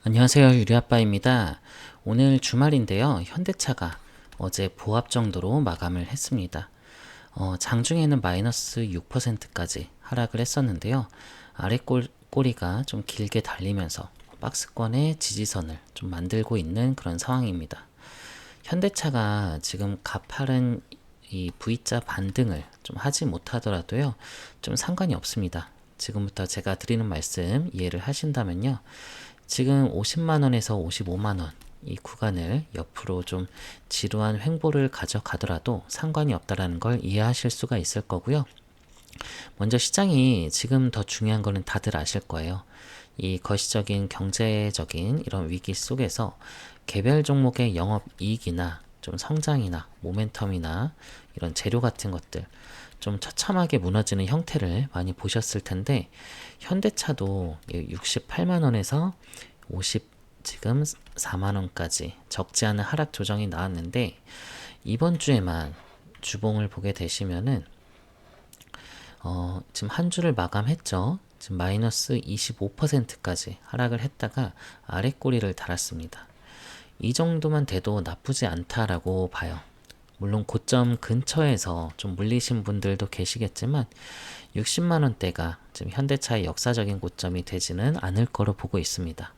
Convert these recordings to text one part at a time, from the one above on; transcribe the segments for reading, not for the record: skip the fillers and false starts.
안녕하세요. 유리아빠입니다. 오늘 주말인데요. 현대차가 어제 보합 정도로 마감을 했습니다. 장중에는 마이너스 6%까지 하락을 했었는데요. 아래 꼬리가 좀 길게 달리면서 박스권의 지지선을 좀 만들고 있는 그런 상황입니다. 현대차가 지금 가파른 이 V자 반등을 좀 하지 못하더라도요, 좀 상관이 없습니다. 지금부터 제가 드리는 말씀 이해를 하신다면요, 지금 50만원에서 55만원 이 구간을 옆으로 좀 지루한 횡보를 가져가더라도 상관이 없다라는 걸 이해하실 수가 있을 거고요. 먼저 시장이 지금 더 중요한 거는 다들 아실 거예요. 이 거시적인 경제적인 이런 위기 속에서 개별 종목의 영업이익이나 좀 성장이나 모멘텀이나 이런 재료 같은 것들 좀 처참하게 무너지는 형태를 많이 보셨을 텐데, 현대차도 68만원에서 50 지금 4만원까지 적지 않은 하락 조정이 나왔는데, 이번 주에만 주봉을 보게 되시면은 지금 한 주를 마감했죠. 지금 마이너스 25%까지 하락을 했다가 아래 꼬리를 달았습니다. 이 정도만 돼도 나쁘지 않다라고 봐요. 물론 고점 근처에서 좀 물리신 분들도 계시겠지만 60만원대가 지금 현대차의 역사적인 고점이 되지는 않을 거로 보고 있습니다.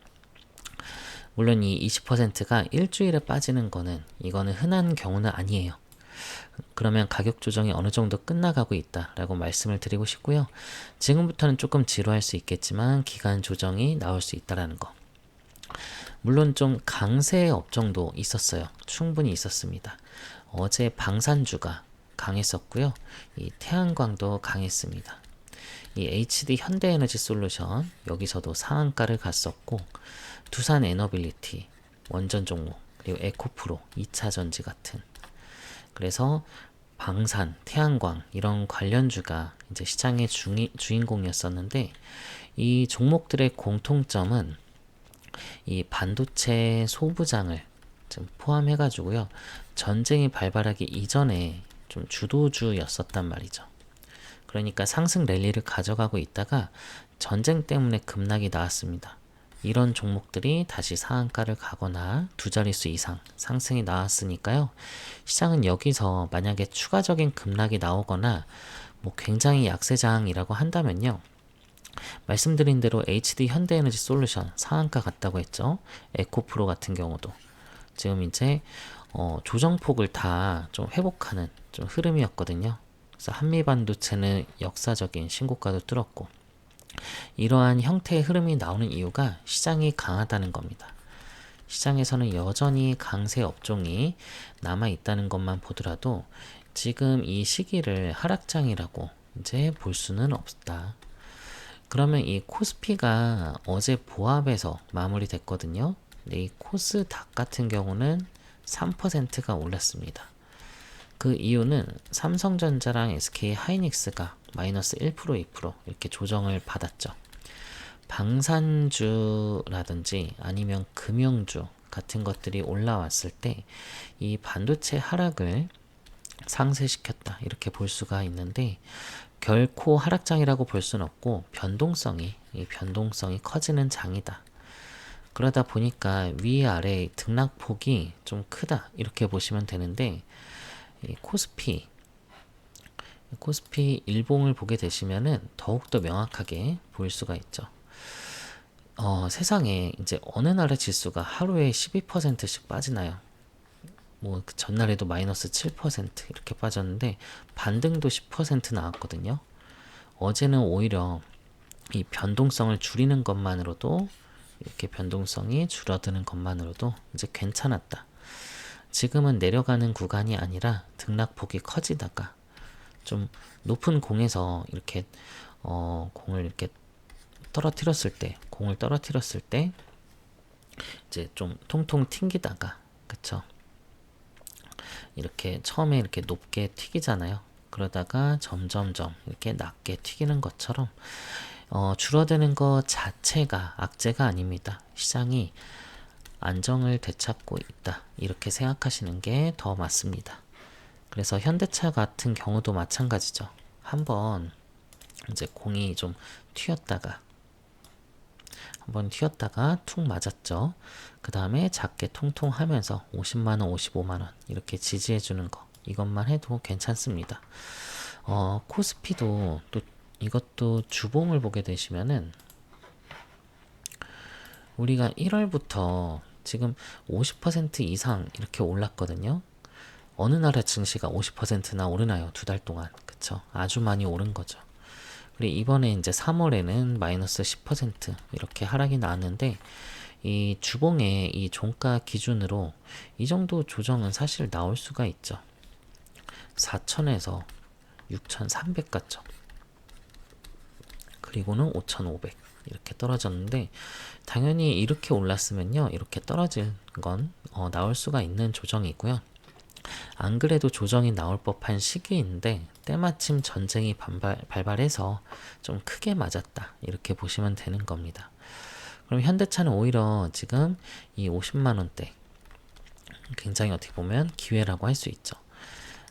물론 이 20%가 일주일에 빠지는 거는 이거는 흔한 경우는 아니에요. 그러면 가격 조정이 어느 정도 끝나가고 있다라고 말씀을 드리고 싶고요. 지금부터는 조금 지루할 수 있겠지만 기간 조정이 나올 수 있다라는 거. 물론 좀 강세 업종도 있었어요. 충분히 있었습니다. 어제 방산주가 강했었고요. 이 태양광도 강했습니다. 이 HD 현대에너지 솔루션 여기서도 상한가를 갔었고, 두산 에너빌리티 원전 종목, 그리고 에코프로 2차전지 같은, 그래서 방산, 태양광 이런 관련주가 이제 시장의 주인공이었었는데, 이 종목들의 공통점은 이 반도체 소부장을 좀 포함해가지고요, 전쟁이 발발하기 이전에 좀 주도주였었단 말이죠. 그러니까 상승 랠리를 가져가고 있다가 전쟁 때문에 급락이 나왔습니다. 이런 종목들이 다시 상한가를 가거나 두 자릿수 이상 상승이 나왔으니까요, 시장은 여기서 만약에 추가적인 급락이 나오거나 뭐 굉장히 약세장이라고 한다면요, 말씀드린 대로 HD 현대에너지 솔루션 상한가 같다고 했죠. 에코프로 같은 경우도 지금 이제 조정폭을 다 좀 회복하는 좀 흐름이었거든요. 그래서 한미반도체는 역사적인 신고가도 뚫었고, 이러한 형태의 흐름이 나오는 이유가 시장이 강하다는 겁니다. 시장에서는 여전히 강세 업종이 남아 있다는 것만 보더라도 지금 이 시기를 하락장이라고 이제 볼 수는 없다. 그러면 이 코스피가 어제 보합에서 마무리됐거든요. 근데 이 코스닥 같은 경우는 3%가 올랐습니다. 그 이유는 삼성전자랑 SK 하이닉스가 마이너스 1%, 2% 이렇게 조정을 받았죠. 방산주라든지 아니면 금융주 같은 것들이 올라왔을 때 이 반도체 하락을 상쇄시켰다 이렇게 볼 수가 있는데, 결코 하락장이라고 볼 수는 없고 이 변동성이 커지는 장이다. 그러다 보니까 위아래 등락폭이 좀 크다 이렇게 보시면 되는데, 이 코스피 일봉을 보게 되시면은 더욱더 명확하게 볼 수가 있죠. 세상에 이제 어느 나라 지수가 하루에 12%씩 빠지나요? 뭐 그 전날에도 마이너스 7% 이렇게 빠졌는데 반등도 10% 나왔거든요. 어제는 오히려 이 변동성을 줄이는 것만으로도, 이렇게 변동성이 줄어드는 것만으로도 이제 괜찮았다. 지금은 내려가는 구간이 아니라 등락폭이 커지다가 좀 높은 공에서 이렇게 공을 이렇게 공을 떨어뜨렸을 때 이제 좀 통통 튕기다가, 그쵸? 이렇게 처음에 이렇게 높게 튀기잖아요. 그러다가 점점점 이렇게 낮게 튀기는 것처럼 줄어드는 것 자체가 악재가 아닙니다. 시장이 안정을 되찾고 있다 이렇게 생각하시는 게 더 맞습니다. 그래서 현대차 같은 경우도 마찬가지죠. 한번 이제 공이 좀 튀었다가 한번 튀었다가 툭 맞았죠. 그 다음에 작게 통통 하면서 50만원, 55만원 이렇게 지지해주는 거, 이것만 해도 괜찮습니다. 코스피도 또 이것도 주봉을 보게 되시면은 우리가 1월부터 지금 50% 이상 이렇게 올랐거든요. 어느 나라 증시가 50%나 오르나요? 2달 동안. 그쵸? 아주 많이 오른 거죠. 그리고 이번에 이제 3월에는 마이너스 10% 이렇게 하락이 나왔는데, 이 주봉의 이 종가 기준으로 이 정도 조정은 사실 나올 수가 있죠. 4천에서 6,300 갔죠. 그리고는 5,500 이렇게 떨어졌는데, 당연히 이렇게 올랐으면요, 이렇게 떨어진 건 나올 수가 있는 조정이고요. 안 그래도 조정이 나올 법한 시기인데 때마침 전쟁이 발발해서 좀 크게 맞았다, 이렇게 보시면 되는 겁니다. 그럼 현대차는 오히려 지금 이 50만원대 굉장히 어떻게 보면 기회라고 할 수 있죠.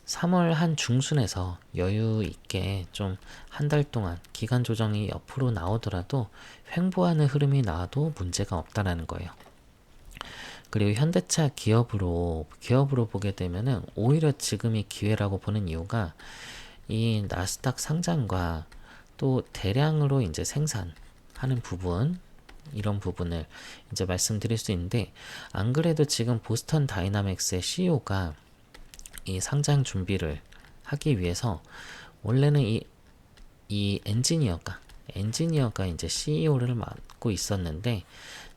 3월 한 중순에서 여유 있게 좀 한 달 동안 기간 조정이 옆으로 나오더라도 횡보하는 흐름이 나와도 문제가 없다라는 거예요. 그리고 현대차 기업으로 보게 되면은 오히려 지금이 기회라고 보는 이유가, 이 나스닥 상장과 또 대량으로 이제 생산하는 부분, 이런 부분을 이제 말씀드릴 수 있는데, 안 그래도 지금 보스턴 다이나믹스의 CEO가 이 상장 준비를 하기 위해서 원래는 이 엔지니어가 이제 CEO를 맡고 있었는데,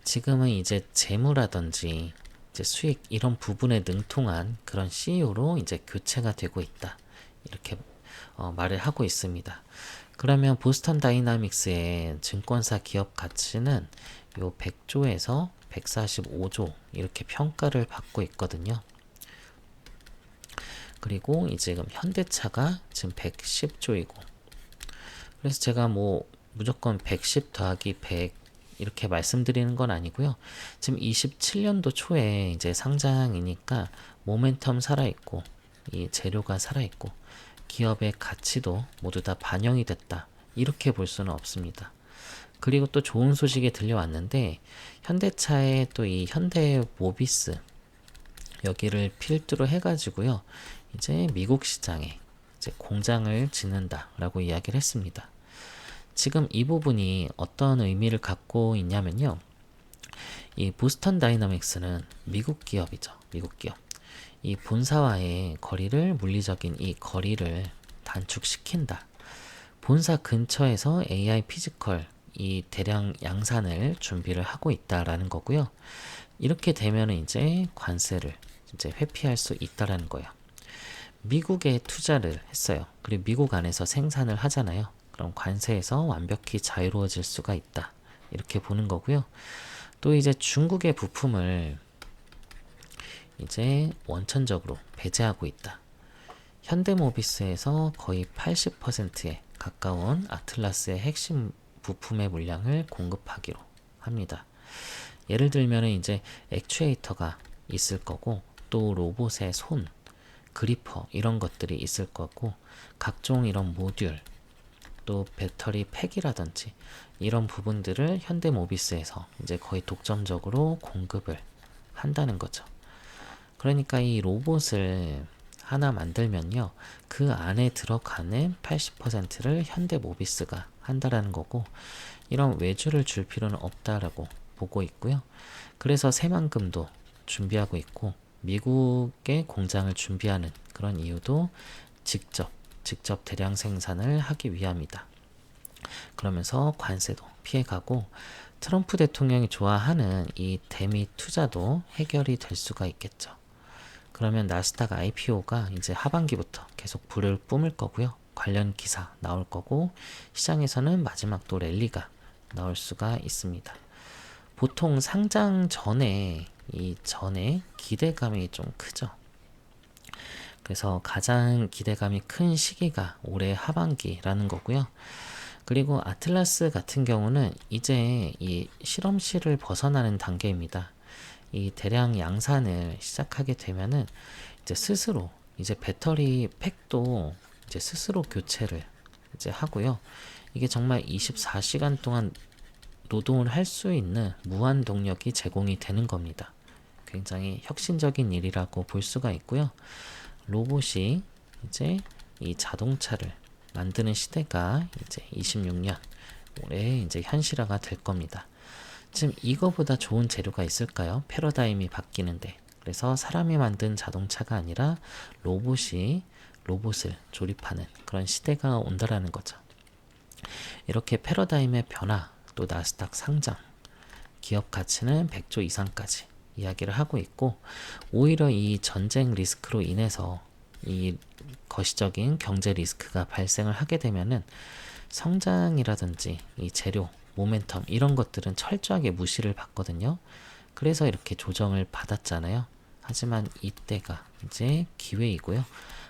지금은 이제 재무라든지 이제 수익 이런 부분에 능통한 그런 CEO로 이제 교체가 되고 있다, 이렇게 말을 하고 있습니다. 그러면 보스턴 다이나믹스의 증권사 기업 가치는 요 100조에서 145조 이렇게 평가를 받고 있거든요. 그리고 이제 지금 현대차가 지금 110조이고, 그래서 제가 뭐 무조건 110 더하기 100 이렇게 말씀드리는 건 아니고요. 지금 27년도 초에 이제 상장이니까 모멘텀 살아있고, 이 재료가 살아있고, 기업의 가치도 모두 다 반영이 됐다, 이렇게 볼 수는 없습니다. 그리고 또 좋은 소식이 들려왔는데, 현대차의 또 이 현대모비스 여기를 필두로 해가지고요, 이제 미국 시장에 이제 공장을 짓는다라고 이야기를 했습니다. 지금 이 부분이 어떤 의미를 갖고 있냐면요, 이 보스턴 다이나믹스는 미국 기업이죠. 미국 기업. 이 본사와의 거리를, 물리적인 이 거리를 단축시킨다. 본사 근처에서 AI 피지컬 이 대량 양산을 준비를 하고 있다라는 거고요. 이렇게 되면 이제 관세를 이제 회피할 수 있다라는 거예요. 미국에 투자를 했어요. 그리고 미국 안에서 생산을 하잖아요. 그럼 관세에서 완벽히 자유로워질 수가 있다, 이렇게 보는 거고요. 또 이제 중국의 부품을 이제 원천적으로 배제하고 있다. 현대모비스에서 거의 80%에 가까운 아틀라스의 핵심 부품의 물량을 공급하기로 합니다. 예를 들면 이제 액추에이터가 있을 거고, 또 로봇의 손, 그리퍼 이런 것들이 있을 거고, 각종 이런 모듈, 또 배터리 팩이라든지 이런 부분들을 현대모비스에서 이제 거의 독점적으로 공급을 한다는 거죠. 그러니까 이 로봇을 하나 만들면요, 그 안에 들어가는 80%를 현대모비스가 한다라는 거고, 이런 외주를 줄 필요는 없다라고 보고 있고요. 그래서 새만금도 준비하고 있고, 미국의 공장을 준비하는 그런 이유도 직접 대량 생산을 하기 위함이다. 그러면서 관세도 피해가고, 트럼프 대통령이 좋아하는 이 대미 투자도 해결이 될 수가 있겠죠. 그러면 나스닥 IPO가 이제 하반기부터 계속 불을 뿜을 거고요. 관련 기사 나올 거고, 시장에서는 마지막 또 랠리가 나올 수가 있습니다. 보통 상장 전에 기대감이 좀 크죠. 그래서 가장 기대감이 큰 시기가 올해 하반기라는 거고요. 그리고 아틀라스 같은 경우는 이제 이 실험실을 벗어나는 단계입니다. 이 대량 양산을 시작하게 되면은 이제 스스로 이제 배터리 팩도 이제 스스로 교체를 이제 하고요. 이게 정말 24시간 동안 노동을 할 수 있는 무한 동력이 제공이 되는 겁니다. 굉장히 혁신적인 일이라고 볼 수가 있고요. 로봇이 이제 이 자동차를 만드는 시대가 이제 26년 올해 이제 현실화가 될 겁니다. 지금 이거보다 좋은 재료가 있을까요? 패러다임이 바뀌는데. 그래서 사람이 만든 자동차가 아니라 로봇이 로봇을 조립하는 그런 시대가 온다라는 거죠. 이렇게 패러다임의 변화, 또 나스닥 상장, 기업 가치는 100조 이상까지 이야기를 하고 있고, 오히려 이 전쟁 리스크로 인해서 이 거시적인 경제 리스크가 발생을 하게 되면은 성장이라든지 이 재료, 모멘텀 이런 것들은 철저하게 무시를 받거든요. 그래서 이렇게 조정을 받았잖아요. 하지만 이때가 이제 기회이고요.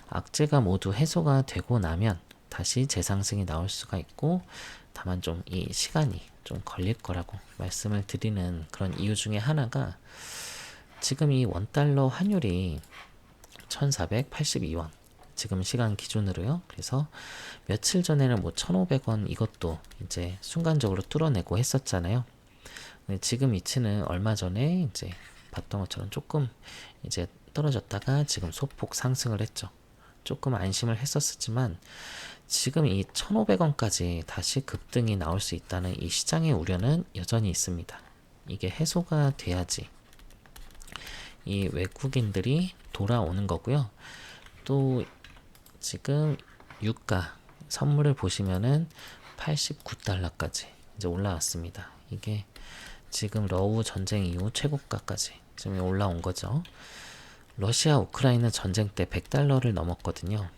악재가 모두 해소가 되고 나면 다시 재상승이 나올 수가 있고, 다만 좀 이 시간이 좀 걸릴 거라고 말씀을 드리는 그런 이유 중에 하나가, 지금 이 원달러 환율이 1482원 지금 시간 기준으로요. 그래서 며칠 전에는 뭐 1500원 이것도 이제 순간적으로 뚫어내고 했었잖아요. 지금 위치는 얼마 전에 이제 봤던 것처럼 조금 이제 떨어졌다가 지금 소폭 상승을 했죠. 조금 안심을 했었지만 지금 이 1500원까지 다시 급등이 나올 수 있다는 이 시장의 우려는 여전히 있습니다. 이게 해소가 돼야지 이 외국인들이 돌아오는 거고요. 또 지금 유가 선물을 보시면은 89달러까지 이제 올라왔습니다. 이게 지금 러우 전쟁 이후 최고가까지 지금 올라온 거죠. 러시아 우크라이나 전쟁 때 100달러를 넘었거든요.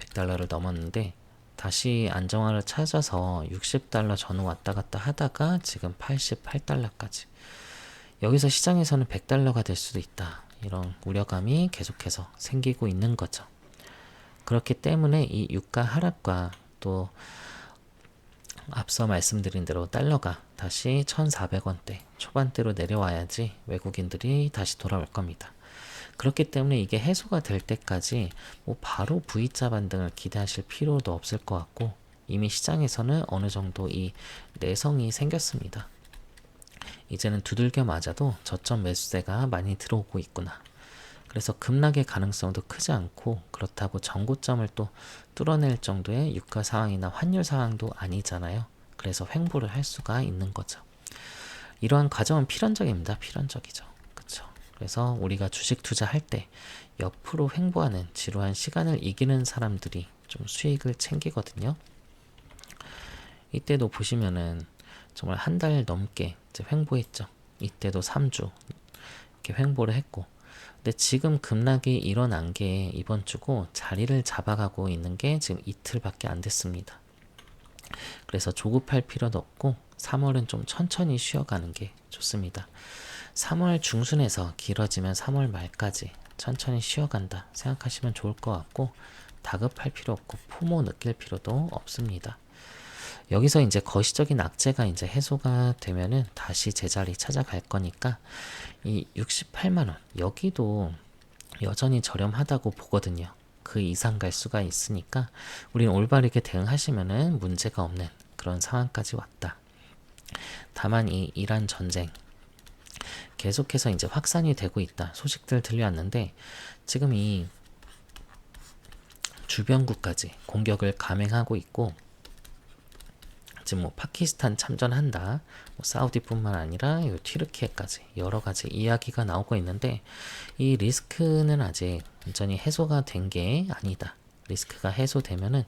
100달러를 넘었는데 다시 안정화를 찾아서 60달러 전후 왔다 갔다 하다가 지금 88달러까지. 여기서 시장에서는 100달러가 될 수도 있다. 이런 우려감이 계속해서 생기고 있는 거죠. 그렇기 때문에 이 유가 하락과 또 앞서 말씀드린 대로 달러가 다시 1,400원대 초반대로 내려와야지 외국인들이 다시 돌아올 겁니다. 그렇기 때문에 이게 해소가 될 때까지 뭐 바로 V자 반등을 기대하실 필요도 없을 것 같고, 이미 시장에서는 어느 정도 이 내성이 생겼습니다. 이제는 두들겨 맞아도 저점 매수세가 많이 들어오고 있구나. 그래서 급락의 가능성도 크지 않고, 그렇다고 전고점을 또 뚫어낼 정도의 유가 상황이나 환율 상황도 아니잖아요. 그래서 횡보를 할 수가 있는 거죠. 이러한 과정은 필연적입니다. 필연적이죠. 그쵸? 그래서 우리가 주식 투자할 때 옆으로 횡보하는 지루한 시간을 이기는 사람들이 좀 수익을 챙기거든요. 이때도 보시면은 정말 한 달 넘게 이제 횡보했죠. 이때도 3주 이렇게 횡보를 했고, 근데 지금 급락이 일어난 게 이번 주고 자리를 잡아가고 있는 게 지금 이틀밖에 안 됐습니다. 그래서 조급할 필요도 없고 3월은 좀 천천히 쉬어가는 게 좋습니다. 3월 중순에서 길어지면 3월 말까지 천천히 쉬어간다 생각하시면 좋을 것 같고, 다급할 필요 없고 포모 느낄 필요도 없습니다. 여기서 이제 거시적인 악재가 이제 해소가 되면은 다시 제자리 찾아갈 거니까 이 68만원 여기도 여전히 저렴하다고 보거든요. 그 이상 갈 수가 있으니까 우리는 올바르게 대응하시면은 문제가 없는 그런 상황까지 왔다. 다만 이 이란 전쟁 계속해서 이제 확산이 되고 있다 소식들 들려왔는데, 지금 이 주변국까지 공격을 감행하고 있고, 지금 뭐 파키스탄 참전한다, 뭐 사우디뿐만 아니라 튀르키예까지 여러 가지 이야기가 나오고 있는데, 이 리스크는 아직 완전히 해소가 된 게 아니다. 리스크가 해소되면은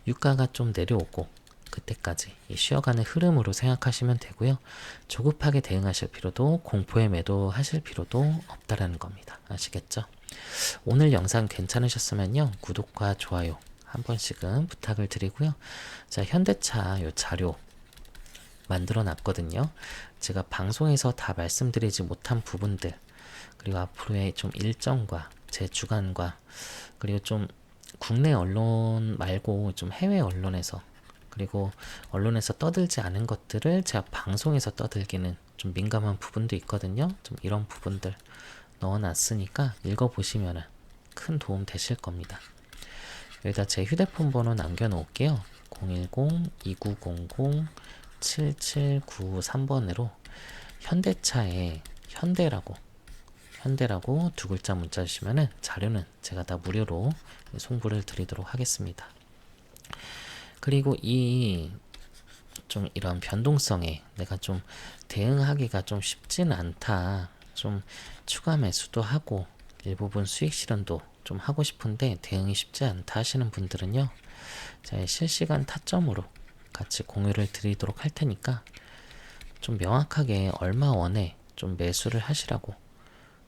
유가가 좀 내려오고 그때까지 쉬어가는 흐름으로 생각하시면 되고요. 조급하게 대응하실 필요도, 공포에 매도하실 필요도 없다라는 겁니다. 아시겠죠? 오늘 영상 괜찮으셨으면요, 구독과 좋아요 한 번씩은 부탁을 드리고요. 자, 현대차 요 자료 만들어 놨거든요. 제가 방송에서 다 말씀드리지 못한 부분들, 그리고 앞으로의 좀 일정과 제 주간과, 그리고 좀 국내 언론 말고 좀 해외 언론에서, 그리고 언론에서 떠들지 않은 것들을 제가 방송에서 떠들기는 좀 민감한 부분도 있거든요. 좀 이런 부분들 넣어놨으니까 읽어보시면 큰 도움 되실 겁니다. 여기다 제 휴대폰 번호 남겨놓을게요. 010-2900 7793번으로 현대차에 현대라고 두 글자 문자 주시면은 자료는 제가 다 무료로 송부를 드리도록 하겠습니다. 그리고 좀 이런 변동성에 내가 좀 대응하기가 좀 쉽진 않다. 좀 추가 매수도 하고 일부분 수익 실현도 좀 하고 싶은데 대응이 쉽지 않다 하시는 분들은요. 제가 실시간 타점으로 같이 공유를 드리도록 할 테니까 좀 명확하게 얼마 원에 좀 매수를 하시라고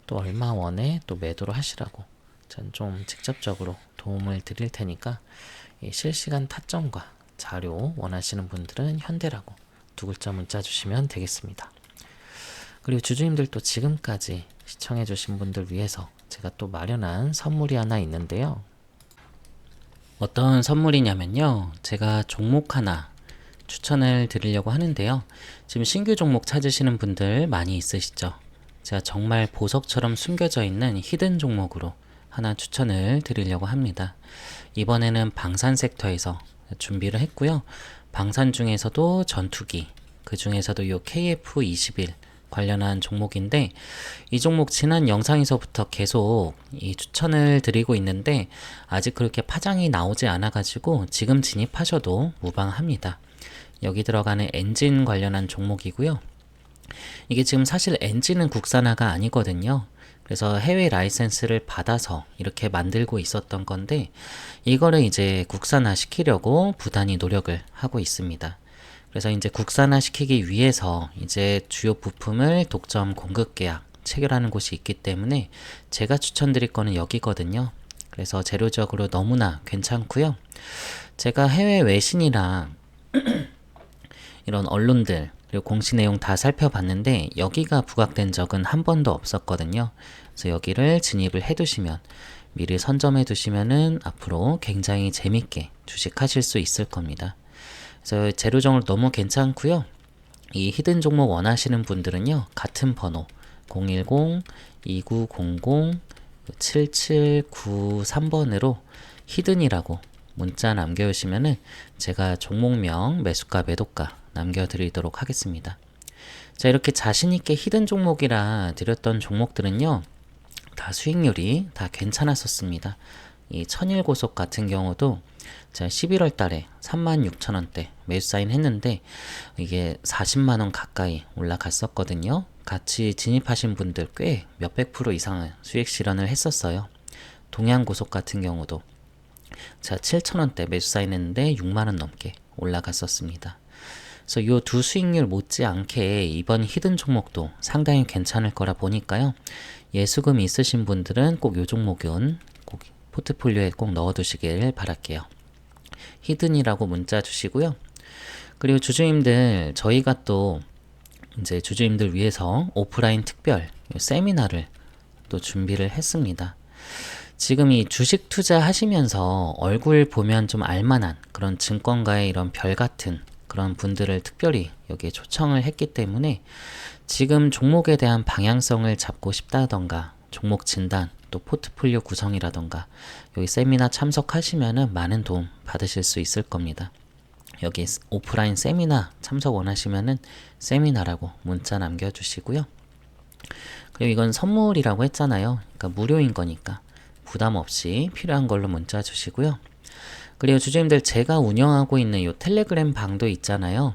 또 얼마 원에 또 매도를 하시라고 전 좀 직접적으로 도움을 드릴 테니까 이 실시간 타점과 자료 원하시는 분들은 현대라고 두 글자 문자 주시면 되겠습니다. 그리고 주주님들도 지금까지 시청해 주신 분들 위해서 제가 또 마련한 선물이 하나 있는데요. 어떤 선물이냐면요. 제가 종목 하나 추천을 드리려고 하는데요. 지금 신규 종목 찾으시는 분들 많이 있으시죠? 제가 정말 보석처럼 숨겨져 있는 히든 종목으로 하나 추천을 드리려고 합니다. 이번에는 방산 섹터에서 준비를 했고요. 방산 중에서도 전투기, 그 중에서도 요 KF21 관련한 종목인데 이 종목 지난 영상에서부터 계속 이 추천을 드리고 있는데 아직 그렇게 파장이 나오지 않아 가지고 지금 진입하셔도 무방합니다. 여기 들어가는 엔진 관련한 종목이고요. 이게 지금 사실 엔진은 국산화가 아니거든요. 그래서 해외 라이센스를 받아서 이렇게 만들고 있었던 건데 이거를 이제 국산화 시키려고 부단히 노력을 하고 있습니다. 그래서 이제 국산화 시키기 위해서 이제 주요 부품을 독점 공급 계약 체결하는 곳이 있기 때문에 제가 추천드릴 거는 여기거든요. 그래서 재료적으로 너무나 괜찮고요. 제가 해외 외신이랑 이런 언론들 그리고 공시 내용 다 살펴봤는데 여기가 부각된 적은 한 번도 없었거든요. 그래서 여기를 진입을 해두시면 미리 선점해 두시면은 앞으로 굉장히 재밌게 주식하실 수 있을 겁니다. 그래서 재료적으로 너무 괜찮고요. 이 히든 종목 원하시는 분들은요. 같은 번호 010-2900-7793번으로 히든이라고 문자 남겨주시면은 제가 종목명, 매수가, 매도가 남겨드리도록 하겠습니다. 자, 이렇게 자신있게 히든 종목이라 드렸던 종목들은요. 다 수익률이 다 괜찮았었습니다. 이 천일고속 같은 경우도 제가 11월 달에 36,000원대 매수 사인 했는데 이게 40만원 가까이 올라갔었거든요. 같이 진입하신 분들 꽤 몇백 프로 이상의 수익 실현을 했었어요. 동양고속 같은 경우도 제가 7,000원대 매수 사인 했는데 6만원 넘게 올라갔었습니다. 그래서 이 두 수익률 못지않게 이번 히든 종목도 상당히 괜찮을 거라 보니까요. 예수금 있으신 분들은 꼭 이 종목은 꼭 포트폴리오에 꼭 넣어두시길 바랄게요. 히든이라고 문자 주시고요. 그리고 주주님들 저희가 또 이제 주주님들 위해서 오프라인 특별 세미나를 또 준비를 했습니다. 지금 이 주식 투자 하시면서 얼굴 보면 좀 알만한 그런 증권가의 이런 별 같은 그런 분들을 특별히 여기에 초청을 했기 때문에 지금 종목에 대한 방향성을 잡고 싶다던가 종목 진단 또 포트폴리오 구성이라던가 여기 세미나 참석하시면은 많은 도움 받으실 수 있을 겁니다. 여기 오프라인 세미나 참석 원하시면은 세미나라고 문자 남겨주시고요. 그리고 이건 선물이라고 했잖아요. 그러니까 무료인 거니까 부담 없이 필요한 걸로 문자 주시고요. 그리고 주주님들 제가 운영하고 있는 이 텔레그램 방도 있잖아요.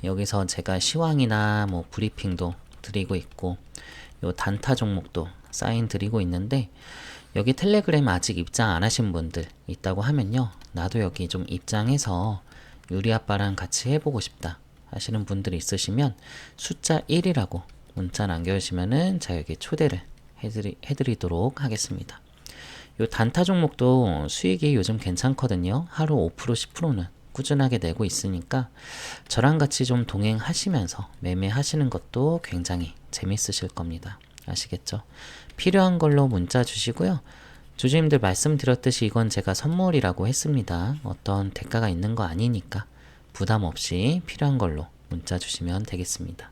여기서 제가 시황이나 뭐 브리핑도 드리고 있고 요 단타 종목도 사인 드리고 있는데 여기 텔레그램 아직 입장 안 하신 분들 있다고 하면요. 나도 여기 좀 입장해서 유리아빠랑 같이 해보고 싶다 하시는 분들이 있으시면 숫자 1이라고 문자 남겨주시면은 제가 여기 초대를 해드리도록 하겠습니다. 요 단타 종목도 수익이 요즘 괜찮거든요. 하루 5% 10%는 꾸준하게 내고 있으니까 저랑 같이 좀 동행하시면서 매매하시는 것도 굉장히 재밌으실 겁니다. 아시겠죠? 필요한 걸로 문자 주시고요. 주주님들 말씀드렸듯이 이건 제가 선물이라고 했습니다. 어떤 대가가 있는 거 아니니까 부담 없이 필요한 걸로 문자 주시면 되겠습니다.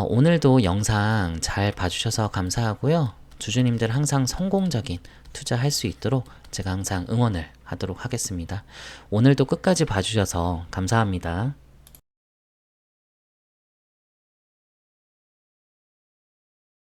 오늘도 영상 잘 봐주셔서 감사하고요. 주주님들 항상 성공적인 투자할 수 있도록 제가 항상 응원을 하도록 하겠습니다. 오늘도 끝까지 봐주셔서 감사합니다.